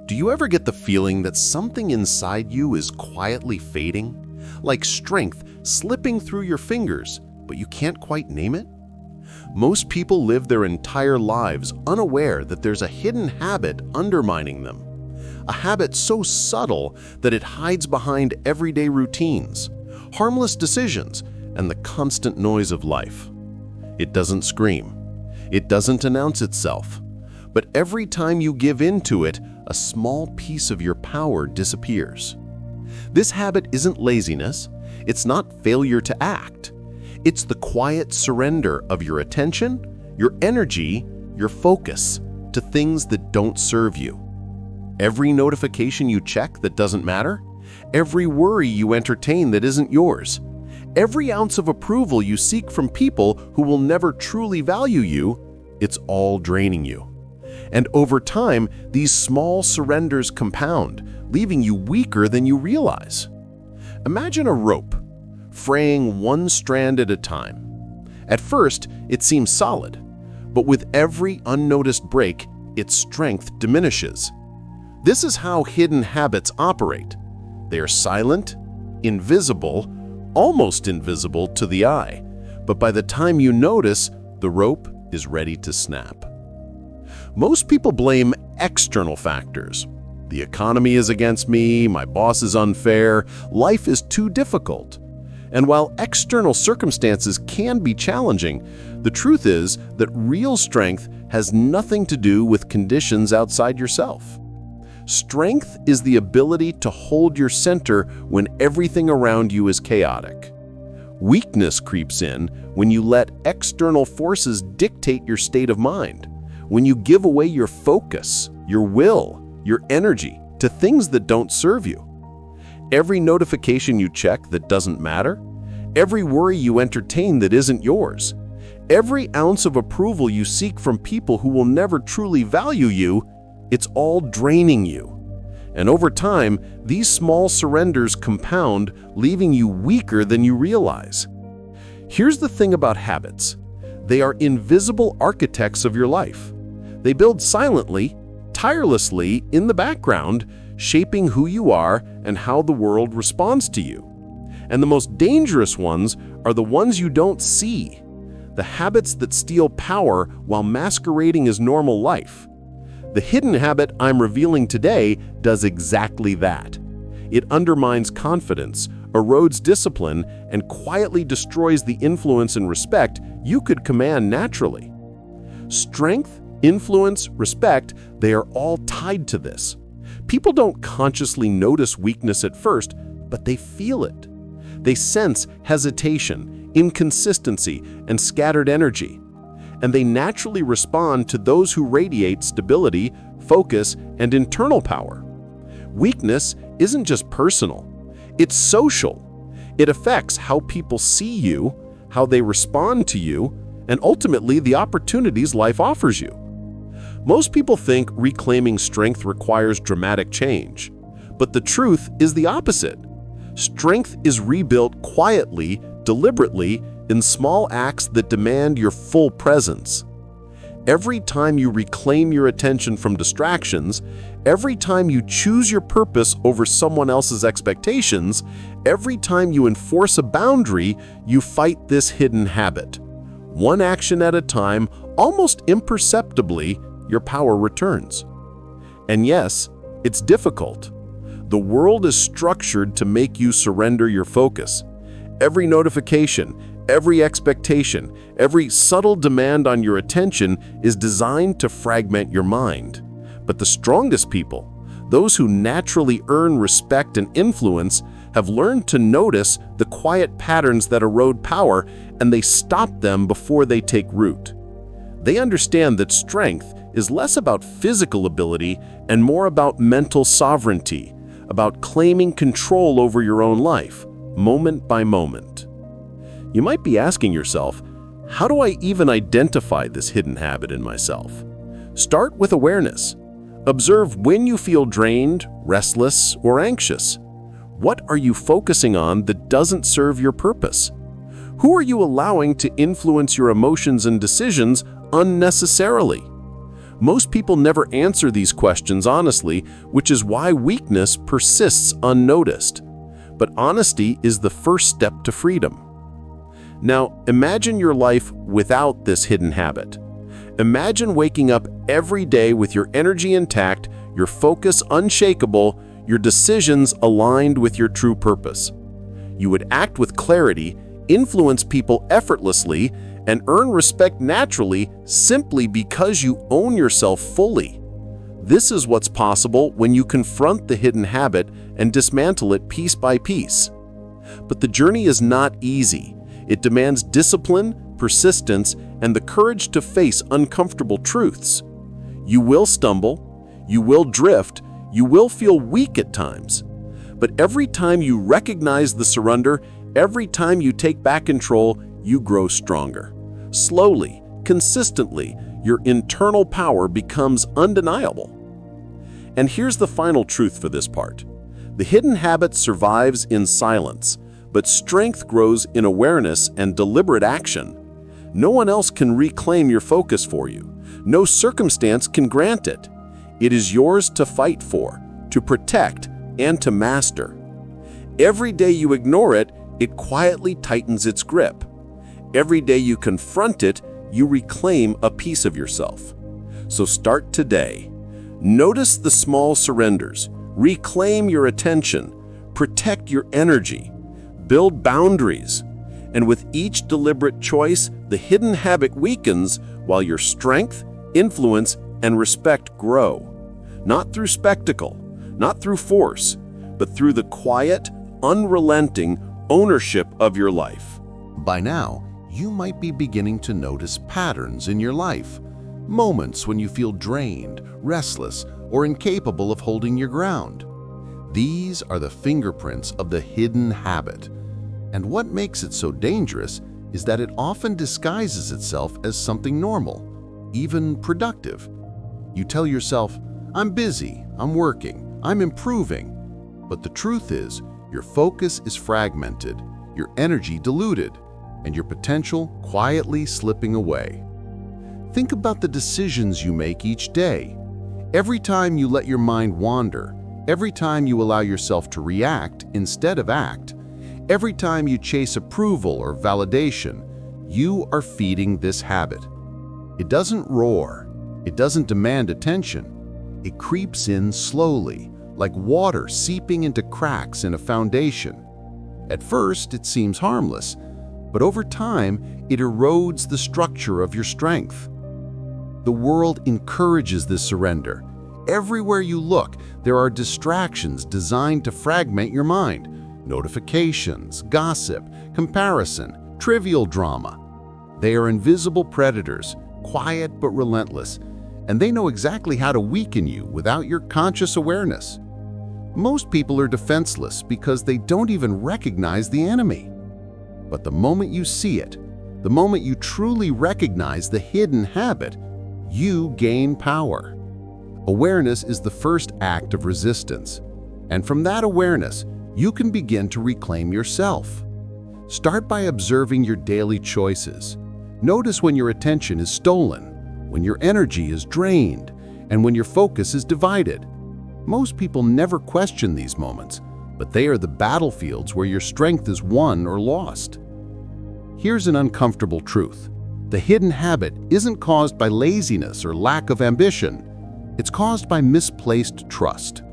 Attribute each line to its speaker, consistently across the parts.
Speaker 1: Do you ever get the feeling that something inside you is quietly fading? Like strength slipping through your fingers, but you can't quite name it? Most people live their entire lives unaware that there's a hidden habit undermining them. A habit so subtle that it hides behind everyday routines, harmless decisions, and the constant noise of life. It doesn't scream. It doesn't announce itself. But every time you give in to it, a small piece of your power disappears. This habit isn't laziness. It's not failure to act. It's the quiet surrender of your attention, your energy, your focus to things that don't serve you. Every notification you check that doesn't matter, every worry you entertain that isn't yours, every ounce of approval you seek from people who will never truly value you, it's all draining you. And over time, these small surrenders compound, leaving you weaker than you realize. Imagine a rope, fraying one strand at a time. At first, it seems solid, but with every unnoticed break, its strength diminishes. This is how hidden habits operate. They are silent, invisible, almost invisible to the eye, but by the time you notice, the rope is ready to snap. Most people blame external factors. The economy is against me, my boss is unfair, life is too difficult. And while external circumstances can be challenging, the truth is that real strength has nothing to do with conditions outside yourself. Strength is the ability to hold your center when everything around you is chaotic. Weakness creeps in when you let external forces dictate your state of mind, when you give away your focus, your will, your energy to things that don't serve you. Every notification you check that doesn't matter, every worry you entertain that isn't yours, every ounce of approval you seek from people who will never truly value you, it's all draining you. And over time, these small surrenders compound, leaving you weaker than you realize. Here's the thing about habits. They are invisible architects of your life. They build silently, tirelessly in the background, shaping who you are and how the world responds to you. And the most dangerous ones are the ones you don't see, the habits that steal power while masquerading as normal life. The hidden habit I'm revealing today does exactly that. It undermines confidence, erodes discipline, and quietly destroys the influence and respect you could command naturally. Strength, influence, respect, they are all tied to this. People don't consciously notice weakness at first, but they feel it. They sense hesitation, inconsistency, and scattered energy. And they naturally respond to those who radiate stability, focus, and internal power. Weakness isn't just personal, it's social. It affects how people see you, how they respond to you, and ultimately the opportunities life offers you. Most people think reclaiming strength requires dramatic change, but the truth is the opposite. Strength is rebuilt quietly, deliberately, in small acts that demand your full presence. Every time you reclaim your attention from distractions, every time you choose your purpose over someone else's expectations, every time you enforce a boundary, you fight this hidden habit. One action at a time, almost imperceptibly, your power returns. And yes, it's difficult. The world is structured to make you surrender your focus. Every notification, every expectation, every subtle demand on your attention is designed to fragment your mind. But the strongest people, those who naturally earn respect and influence, have learned to notice the quiet patterns that erode power, and they stop them before they take root. They understand that strength is less about physical ability and more about mental sovereignty, about claiming control over your own life, moment by moment. You might be asking yourself, how do I even identify this hidden habit in myself? Start with awareness. Observe when you feel drained, restless, or anxious. What are you focusing on that doesn't serve your purpose? Who are you allowing to influence your emotions and decisions unnecessarily? Most people never answer these questions honestly, which is why weakness persists unnoticed. But honesty is the first step to freedom. Now, imagine your life without this hidden habit. Imagine waking up every day with your energy intact, your focus unshakable, your decisions aligned with your true purpose. You would act with clarity, influence people effortlessly, and earn respect naturally simply because you own yourself fully. This is what's possible when you confront the hidden habit and dismantle it piece by piece. But the journey is not easy. It demands discipline, persistence, and the courage to face uncomfortable truths. You will stumble, you will drift, you will feel weak at times. But every time you recognize the surrender, every time you take back control, you grow stronger. Slowly, consistently, your internal power becomes undeniable. And here's the final truth for this part. The hidden habit survives in silence, but strength grows in awareness and deliberate action. No one else can reclaim your focus for you. No circumstance can grant it. It is yours to fight for, to protect, and to master. Every day you ignore it, it quietly tightens its grip. Every day you confront it, you reclaim a piece of yourself. So start today. Notice the small surrenders. Reclaim your attention. Protect your energy. Build boundaries. And with each deliberate choice, the hidden habit weakens while your strength, influence, and respect grow. Not through spectacle, not through force, but through the quiet, unrelenting ownership of your life.
Speaker 2: By now, you might be beginning to notice patterns in your life. Moments when you feel drained, restless, or incapable of holding your ground. These are the fingerprints of the hidden habit. And what makes it so dangerous is that it often disguises itself as something normal, even productive. You tell yourself, "I'm busy, I'm working, I'm improving." But the truth is, your focus is fragmented, your energy diluted, and your potential quietly slipping away. Think about the decisions you make each day. Every time you let your mind wander, every time you allow yourself to react instead of act, every time you chase approval or validation, you are feeding this habit. It doesn't roar. It doesn't demand attention. It creeps in slowly, like water seeping into cracks in a foundation. At first, it seems harmless, but over time, it erodes the structure of your strength. The world encourages this surrender. Everywhere you look, there are distractions designed to fragment your mind. Notifications, gossip, comparison, trivial drama. They are invisible predators, quiet but relentless, and they know exactly how to weaken you without your conscious awareness. Most people are defenseless because they don't even recognize the enemy. But the moment you see it, the moment you truly recognize the hidden habit, you gain power. Awareness is the first act of resistance. And from that awareness, you can begin to reclaim yourself. Start by observing your daily choices. Notice when your attention is stolen, when your energy is drained, and when your focus is divided. Most people never question these moments, but they are the battlefields where your strength is won or lost. Here's an uncomfortable truth. The hidden habit isn't caused by laziness or lack of ambition. It's caused by misplaced trust.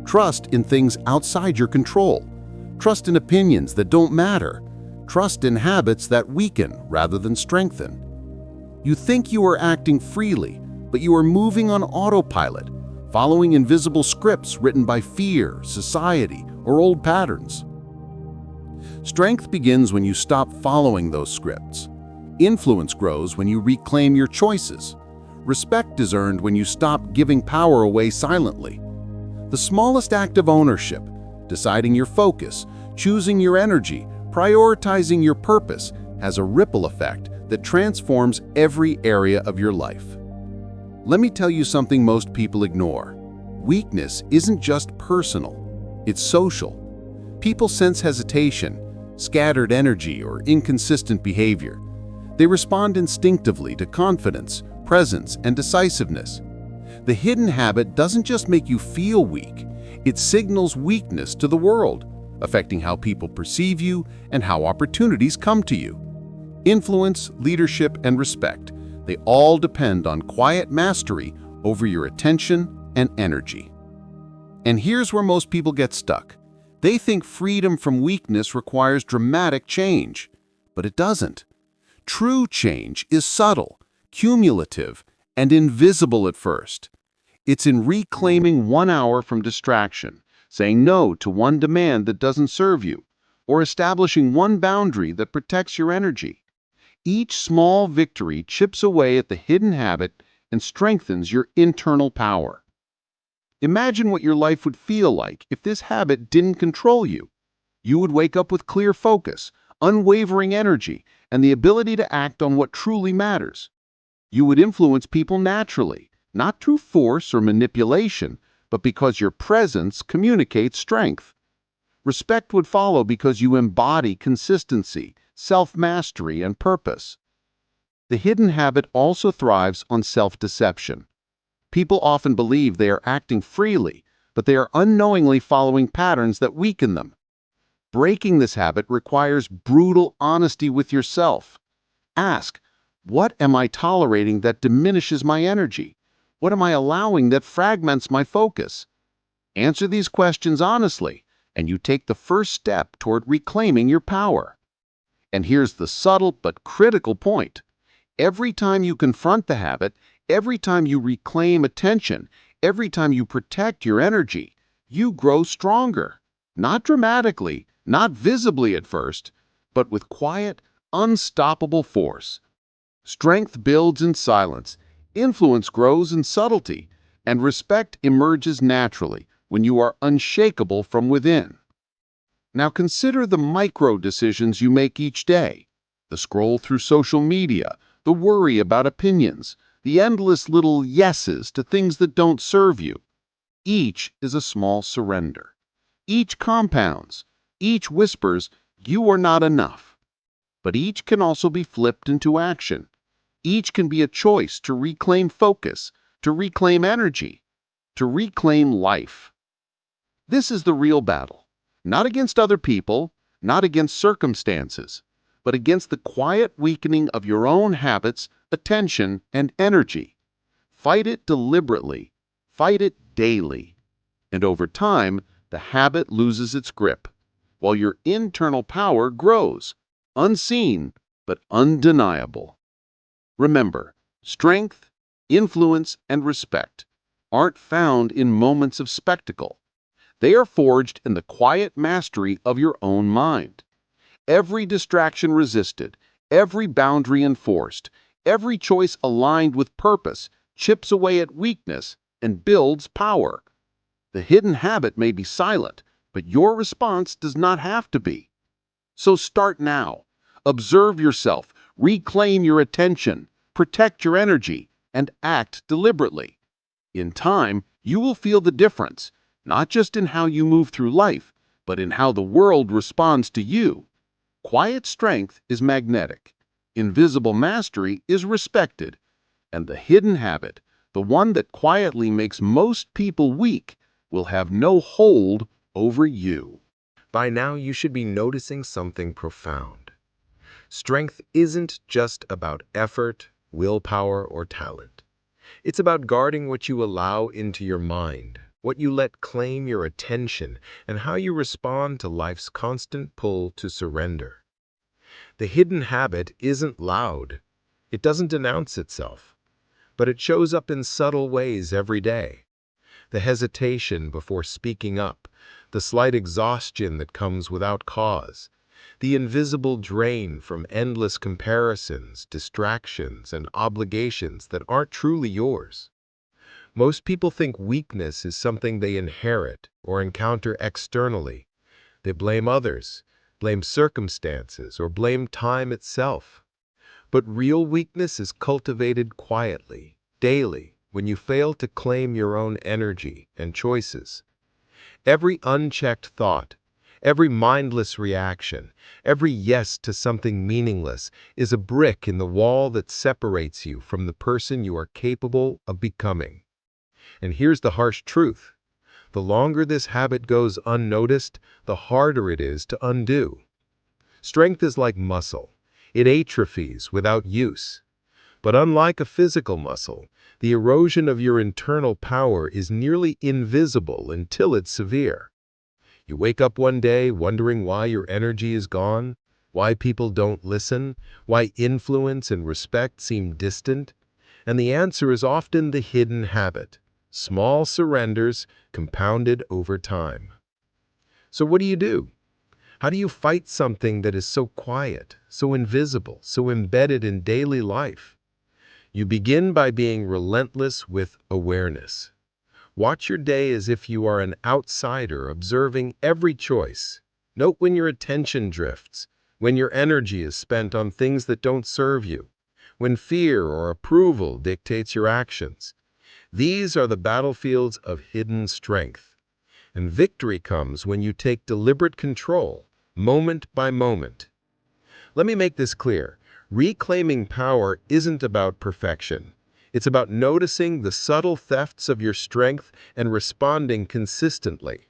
Speaker 2: Trust in things outside your control. Trust in opinions that don't matter. Trust in habits that weaken rather than strengthen. You think you are acting freely, but you are moving on autopilot, following invisible scripts written by fear, society, or old patterns. Strength begins when you stop following those scripts. Influence grows when you reclaim your choices. Respect is earned when you stop giving power away silently. The smallest act of ownership, deciding your focus, choosing your energy, prioritizing your purpose, has a ripple effect that transforms every area of your life. Let me tell you something most people ignore. Weakness isn't just personal, it's social. People sense hesitation, scattered energy, or inconsistent behavior. They respond instinctively to confidence, presence, and decisiveness. The hidden habit doesn't just make you feel weak, it signals weakness to the world, affecting how people perceive you and how opportunities come to you. Influence, leadership, and respect, they all depend on quiet mastery over your attention and energy. And here's where most people get stuck. They think freedom from weakness requires dramatic change, but it doesn't. True change is subtle, cumulative, and invisible at first. It's in reclaiming 1 hour from distraction, saying no to one demand that doesn't serve you, or establishing one boundary that protects your energy. Each small victory chips away at the hidden habit and strengthens your internal power. Imagine what your life would feel like if this habit didn't control you. You would wake up with clear focus, unwavering energy, and the ability to act on what truly matters. You would influence people naturally, not through force or manipulation, but because your presence communicates strength. Respect would follow because you embody consistency, self-mastery, and purpose. The hidden habit also thrives on self-deception. People often believe they are acting freely, but they are unknowingly following patterns that weaken them. Breaking this habit requires brutal honesty with yourself. Ask, what am I tolerating that diminishes my energy? What am I allowing that fragments my focus? Answer these questions honestly, and you take the first step toward reclaiming your power. And here's the subtle but critical point. Every time you confront the habit, every time you reclaim attention, every time you protect your energy, you grow stronger. Not dramatically, not visibly at first, but with quiet, unstoppable force. Strength builds in silence, influence grows in subtlety, and respect emerges naturally when you are unshakable from within. Now consider the micro decisions you make each day. The scroll through social media, the worry about opinions, the endless little yeses to things that don't serve you. Each is a small surrender. Each compounds. Each whispers, you are not enough. But each can also be flipped into action. Each can be a choice to reclaim focus, to reclaim energy, to reclaim life. This is the real battle. Not against other people, not against circumstances, but against the quiet weakening of your own habits, attention, and energy. Fight it deliberately. Fight it daily. And over time, the habit loses its grip, while your internal power grows, unseen but undeniable. Remember, strength, influence, and respect aren't found in moments of spectacle. They are forged in the quiet mastery of your own mind. Every distraction resisted, every boundary enforced, every choice aligned with purpose chips away at weakness and builds power. The hidden habit may be silent, but your response does not have to be. So start now. Observe yourself, reclaim your attention, protect your energy, and act deliberately. In time, you will feel the difference, not just in how you move through life, but in how the world responds to you. Quiet strength is magnetic. Invisible mastery is respected. And the hidden habit, the one that quietly makes most people weak, will have no hold over you.
Speaker 3: By now, you should be noticing something profound. Strength isn't just about effort, willpower, or talent. It's about guarding what you allow into your mind, what you let claim your attention, and how you respond to life's constant pull to surrender. The hidden habit isn't loud. It doesn't announce itself, but it shows up in subtle ways every day. The hesitation before speaking up, the slight exhaustion that comes without cause, the invisible drain from endless comparisons, distractions, and obligations that aren't truly yours. Most people think weakness is something they inherit or encounter externally. They blame others, blame circumstances, or blame time itself. But real weakness is cultivated quietly, daily, when you fail to claim your own energy and choices. Every unchecked thought, every mindless reaction, every yes to something meaningless is a brick in the wall that separates you from the person you are capable of becoming. And here's the harsh truth. The longer this habit goes unnoticed, the harder it is to undo. Strength is like muscle. It atrophies without use. But unlike a physical muscle, the erosion of your internal power is nearly invisible until it's severe. You wake up one day wondering why your energy is gone, why people don't listen, why influence and respect seem distant, and the answer is often the hidden habit, small surrenders compounded over time. So what do? How do you fight something that is so quiet, so invisible, so embedded in daily life? You begin by being relentless with awareness. Watch your day as if you are an outsider observing every choice. Note when your attention drifts, when your energy is spent on things that don't serve you, when fear or approval dictates your actions. These are the battlefields of hidden strength. And victory comes when you take deliberate control, moment by moment. Let me make this clear. Reclaiming power isn't about perfection. It's about noticing the subtle thefts of your strength and responding consistently.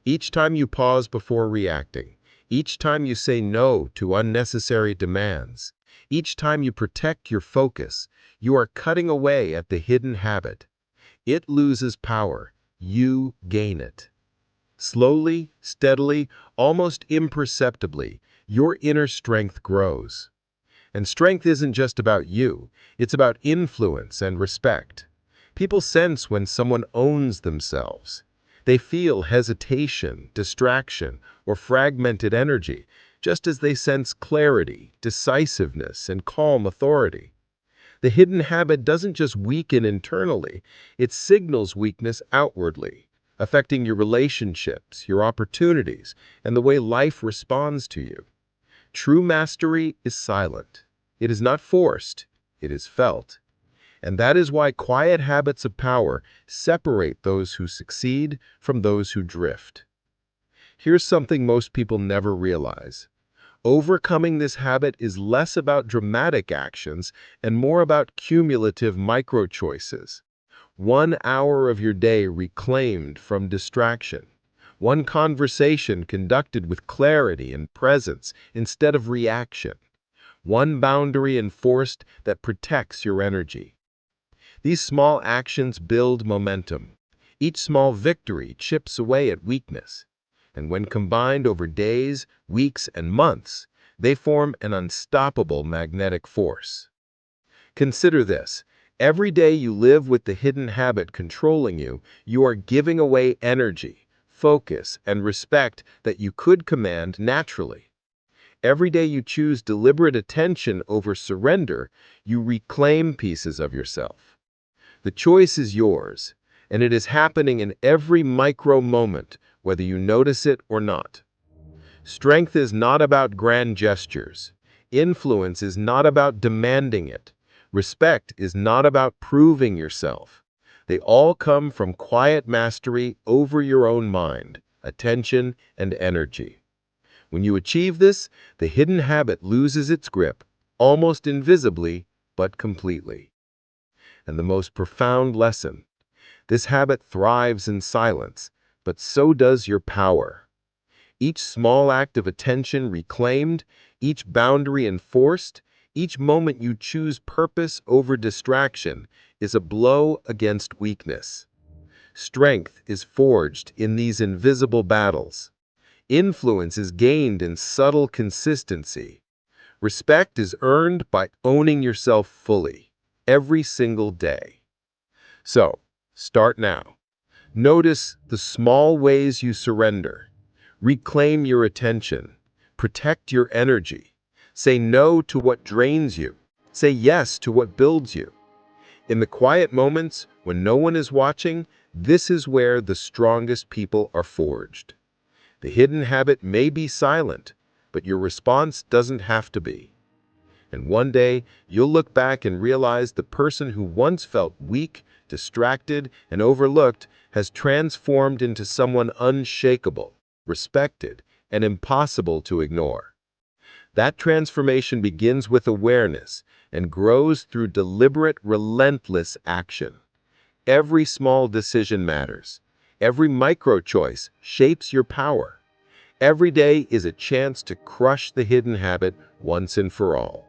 Speaker 3: Each time you pause before reacting, each time you say no to unnecessary demands, each time you protect your focus, you are cutting away at the hidden habit. It loses power. You gain it. Slowly, steadily, almost imperceptibly, your inner strength grows. And strength isn't just about you, it's about influence and respect. People sense when someone owns themselves. They feel hesitation, distraction, or fragmented energy, just as they sense clarity, decisiveness, and calm authority. The hidden habit doesn't just weaken internally, it signals weakness outwardly, affecting your relationships, your opportunities, and the way life responds to you. True mastery is silent. It is not forced, it is felt. And that is why quiet habits of power separate those who succeed from those who drift. Here's something most people never realize. Overcoming this habit is less about dramatic actions and more about cumulative micro-choices. 1 hour of your day reclaimed from distraction. One conversation conducted with clarity and presence instead of reaction. One boundary enforced that protects your energy. These small actions build momentum. Each small victory chips away at weakness. And when combined over days, weeks, and months, they form an unstoppable magnetic force. Consider this. Every day you live with the hidden habit controlling you, you are giving away energy, focus, and respect that you could command naturally. Every day you choose deliberate attention over surrender, you reclaim pieces of yourself. The choice is yours, and it is happening in every micro moment, whether you notice it or not. Strength is not about grand gestures. Influence is not about demanding it. Respect is not about proving yourself. They all come from quiet mastery over your own mind, attention, and energy. When you achieve this, the hidden habit loses its grip, almost invisibly, but completely. And the most profound lesson: this habit thrives in silence, but so does your power. Each small act of attention reclaimed, each boundary enforced, each moment you choose purpose over distraction is a blow against weakness. Strength is forged in these invisible battles. Influence is gained in subtle consistency. Respect is earned by owning yourself fully, every single day. So, start now. Notice the small ways you surrender. Reclaim your attention. Protect your energy. Say no to what drains you. Say yes to what builds you. In the quiet moments, when no one is watching, this is where the strongest people are forged. The hidden habit may be silent, but your response doesn't have to be. And one day, you'll look back and realize the person who once felt weak, distracted, and overlooked has transformed into someone unshakable, respected, and impossible to ignore. That transformation begins with awareness and grows through deliberate, relentless action. Every small decision matters. Every micro-choice shapes your power. Every day is a chance to crush the hidden habit once and for all.